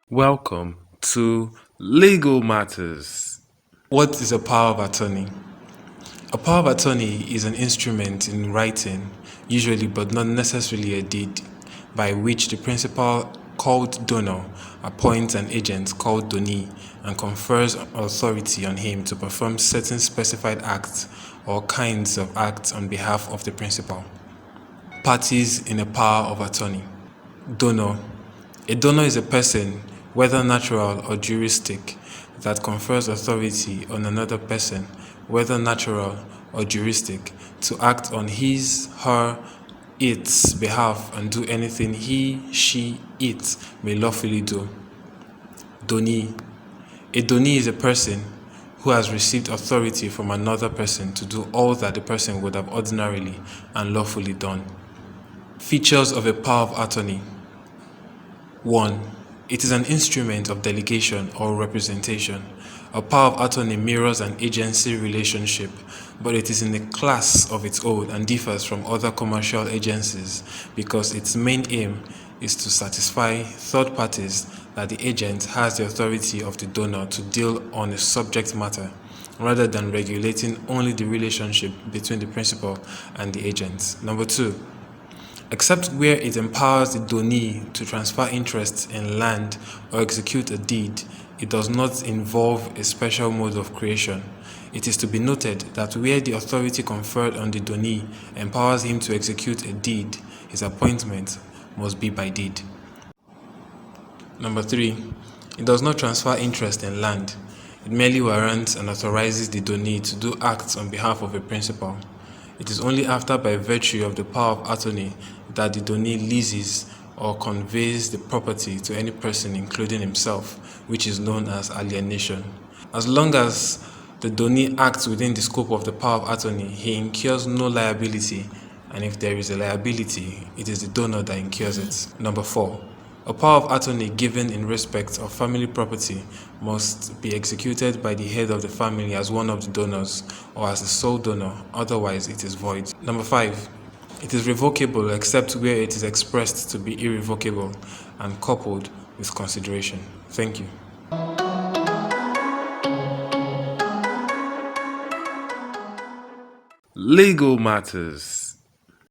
Welcome to Legal Matters. What is a power of attorney? A power of attorney is an instrument in writing, usually but not necessarily a deed, by which the principal, called donor, appoints an agent called donee and confers authority on him to perform certain specified acts or kinds of acts on behalf of the principal. Parties in a power of attorney. Donor. A donor is a person, whether natural or juristic, that confers authority on another person, whether natural or juristic, to act on his, her, its behalf and do anything he, she, it may lawfully do. Donee. A donee is a person who has received authority from another person to do all that the person would have ordinarily and lawfully done. Features of a power of attorney. 1. It is an instrument of delegation or representation. A power of attorney mirrors an agency relationship, but it is in a class of its own and differs from other commercial agencies because its main aim is to satisfy third parties that the agent has the authority of the donor to deal on a subject matter, rather than regulating only the relationship between the principal and the agent. Number 2. Except where it empowers the donee to transfer interests in land or execute a deed, it does not involve a special mode of creation. It is to be noted that where the authority conferred on the donee empowers him to execute a deed, his appointment must be by deed. Number 3. It does not transfer interest in land. It merely warrants and authorizes the donee to do acts on behalf of a principal. It is only after, by virtue of the power of attorney, that the donee leases or conveys the property to any person, including himself, which is known as alienation. As long as the donee acts within the scope of the power of attorney, he incurs no liability, and if there is a liability, it is the donor that incurs it. Number 4. A power of attorney given in respect of family property must be executed by the head of the family as one of the donors or as the sole donor, otherwise it is void. Number 5. It is revocable except where it is expressed to be irrevocable and coupled with consideration. Thank you. Legal Matters.